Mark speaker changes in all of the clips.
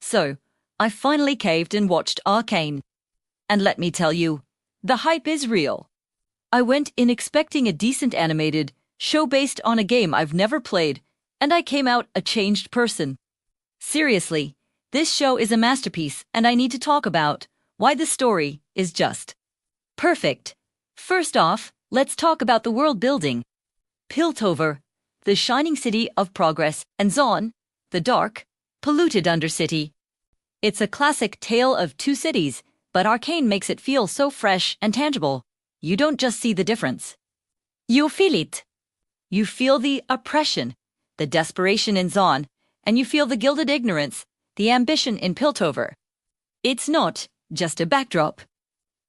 Speaker 1: So, I finally caved and watched Arcane. And let me tell you, the hype is real. I went in expecting a decent animated show based on a game I've never played, and I came out a changed person. Seriously, this show is a masterpiece, and I need to talk about why the story is just perfect. First off, let's talk about the world building. Piltover, the shining city of progress, and Zaun, the dark, polluted undercity. It's a classic tale of two cities, but Arcane makes it feel so fresh and tangible. You don't just see the difference. You feel it. You feel the oppression, the desperation in Zaun, and you feel the gilded ignorance, the ambition in Piltover. It's not just a backdrop.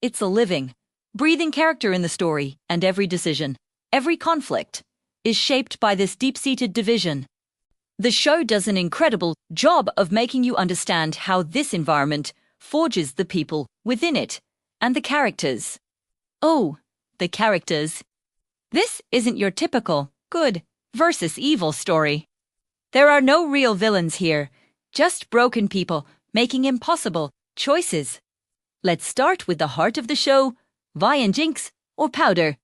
Speaker 1: It's a living, breathing character in the story, and every decision, every conflict, is shaped by this deep-seated division. The show does an incredible job of making you understand how this environment forges the people within it, and the characters. Oh, the characters. This isn't your typical good versus evil story. There are no real villains here, just broken people making impossible choices. Let's start with the heart of the show, Vi and Jinx, or Powder.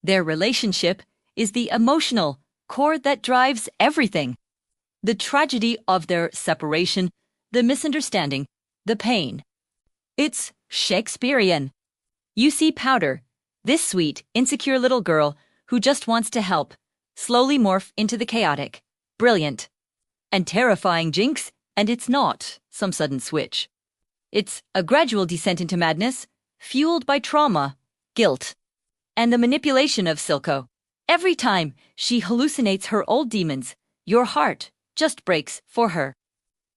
Speaker 1: Their relationship is the emotional core that drives everything. The tragedy of their separation, the misunderstanding, the pain. It's Shakespearean. You see Powder, this sweet, insecure little girl who just wants to help, slowly morph into the chaotic, brilliant, and terrifying Jinx, and it's not some sudden switch. It's a gradual descent into madness, fueled by trauma, guilt, and the manipulation of Silco. Every time she hallucinates her old demons, your heart just breaks for her.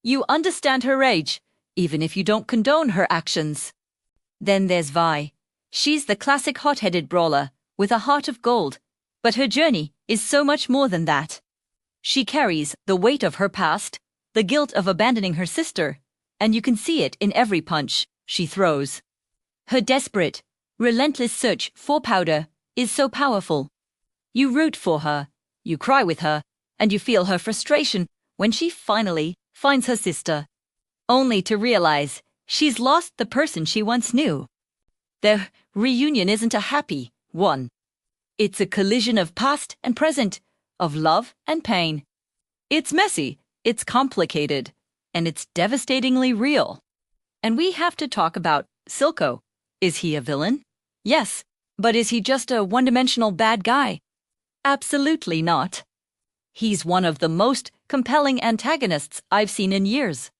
Speaker 1: You understand her rage, even if you don't condone her actions. Then there's Vi. She's the classic hot-headed brawler with a heart of gold, but her journey is so much more than that. She carries the weight of her past, the guilt of abandoning her sister, and you can see it in every punch she throws. Her desperate, relentless search for Powder is so powerful. You root for her, you cry with her, and you feel her frustration when she finally finds her sister, only to realize she's lost the person she once knew. Their reunion isn't a happy one. It's a collision of past and present, of love and pain. It's messy, it's complicated, and it's devastatingly real. And we have to talk about Silco. Is he a villain? Yes, but is he just a one-dimensional bad guy? Absolutely not. He's one of the most compelling antagonists I've seen in years.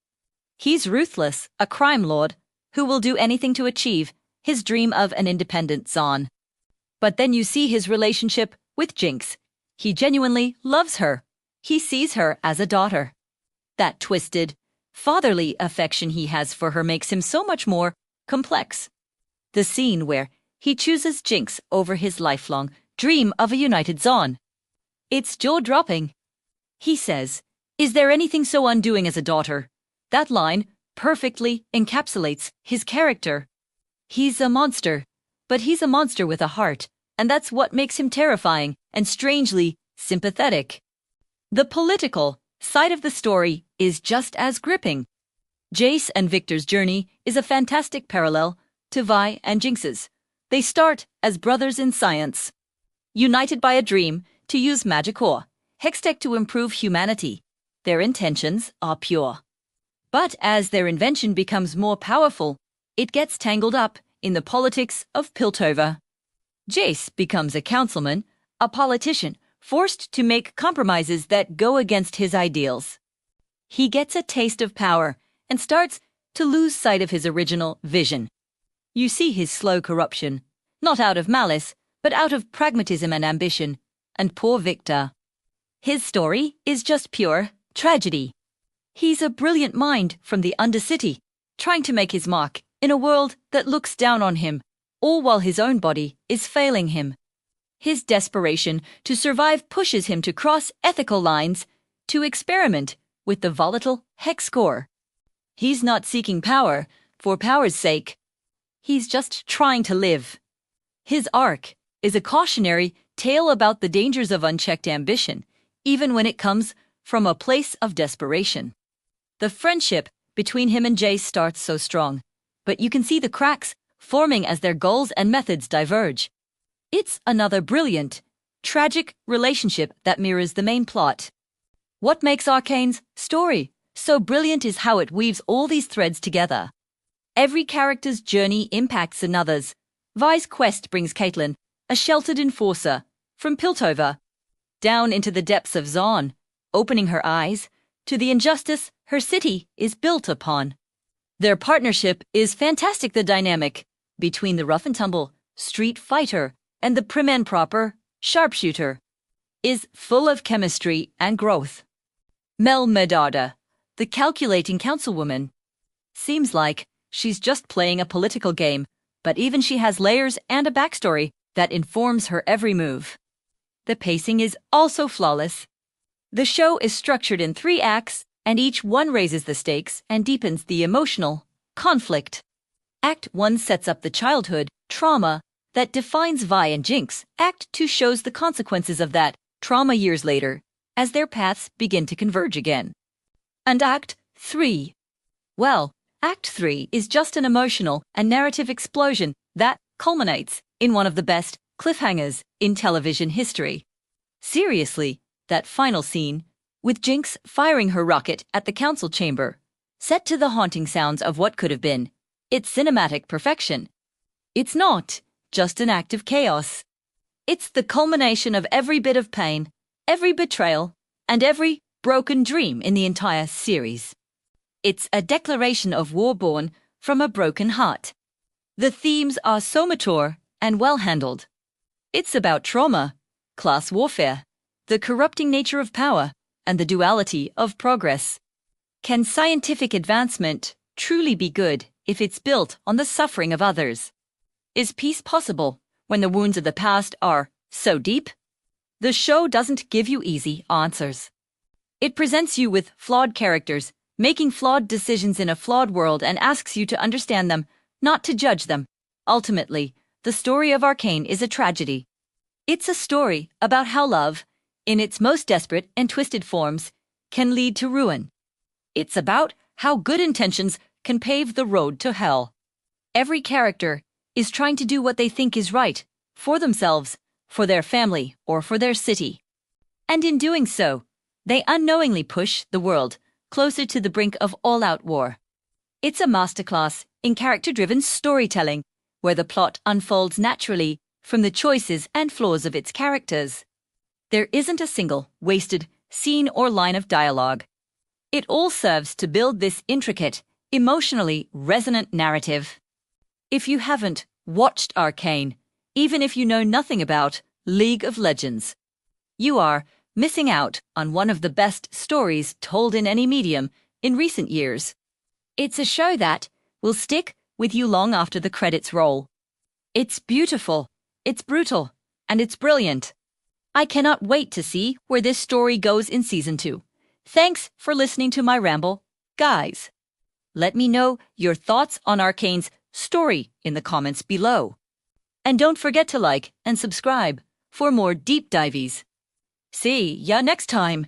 Speaker 1: He's ruthless, a crime lord, who will do anything to achieve his dream of an independent Zaun. But then you see his relationship with Jinx. He genuinely loves her. He sees her as a daughter. That twisted, fatherly affection he has for her makes him so much more complex. The scene where he chooses Jinx over his lifelong dream of a united Zaun. It's jaw-dropping. He says, "Is there anything so undoing as a daughter?" That line perfectly encapsulates his character. He's a monster, but he's a monster with a heart, and that's what makes him terrifying and strangely sympathetic. The political side of the story is just as gripping. Jace and Victor's journey is a fantastic parallel to Vi and Jinx's. They start as brothers in science, united by a dream to use magic ore, hextech to improve humanity. Their intentions are pure. But as their invention becomes more powerful, it gets tangled up in the politics of Piltover. Jace becomes a councilman, a politician, forced to make compromises that go against his ideals. He gets a taste of power and starts to lose sight of his original vision. You see his slow corruption, not out of malice, but out of pragmatism and ambition. And poor Victor. His story is just pure tragedy. He's a brilliant mind from the Undercity, trying to make his mark in a world that looks down on him, all while his own body is failing him. His desperation to survive pushes him to cross ethical lines, to experiment with the volatile hex core. He's not seeking power for power's sake. He's just trying to live. His arc is a cautionary tale about the dangers of unchecked ambition, even when it comes from a place of desperation. The friendship between him and Jace starts so strong, but you can see the cracks forming as their goals and methods diverge. It's another brilliant, tragic relationship that mirrors the main plot. What makes Arcane's story so brilliant is how it weaves all these threads together. Every character's journey impacts another's. Vi's quest brings Caitlin, a sheltered enforcer, from Piltover, down into the depths of Zaun, opening her eyes to the injustice her city is built upon. Their partnership is fantastic. The dynamic between the rough-and-tumble street fighter and the prim and proper sharpshooter is full of chemistry and growth. Mel Medarda, the calculating councilwoman, seems like she's just playing a political game, but even she has layers and a backstory that informs her every move. The pacing is also flawless. The show is structured in 3 acts, and each one raises the stakes and deepens the emotional conflict. Act 1 sets up the childhood trauma that defines Vi and Jinx. Act 2 shows the consequences of that trauma years later, as their paths begin to converge again. And Act 3? Well, Act 3 is just an emotional and narrative explosion that culminates in one of the best cliffhangers in television history. Seriously, that final scene, with Jinx firing her rocket at the council chamber, set to the haunting sounds of what could have been, it's cinematic perfection. It's not just an act of chaos. It's the culmination of every bit of pain, every betrayal, and every broken dream in the entire series. It's a declaration of war born from a broken heart. The themes are so mature and well handled. It's about trauma, class warfare, the corrupting nature of power, and the duality of progress. Can scientific advancement truly be good if it's built on the suffering of others? Is peace possible when the wounds of the past are so deep? The show doesn't give you easy answers. It presents you with flawed characters, making flawed decisions in a flawed world, and asks you to understand them, not to judge them. Ultimately, the story of Arcane is a tragedy. It's a story about how love, in its most desperate and twisted forms, can lead to ruin. It's about how good intentions can pave the road to hell. Every character is trying to do what they think is right, for themselves, for their family, or for their city. And in doing so, they unknowingly push the world closer to the brink of all-out war. It's a masterclass in character-driven storytelling, where the plot unfolds naturally from the choices and flaws of its characters. There isn't a single wasted scene or line of dialogue. It all serves to build this intricate, emotionally resonant narrative. If you haven't watched Arcane, even if you know nothing about League of Legends, you are missing out on one of the best stories told in any medium in recent years. It's a show that will stick with you long after the credits roll. It's beautiful, it's brutal, and it's brilliant. I cannot wait to see where this story goes in Season 2. Thanks for listening to my ramble, guys. Let me know your thoughts on Arcane's story in the comments below. And don't forget to like and subscribe for more deep dives. See ya next time.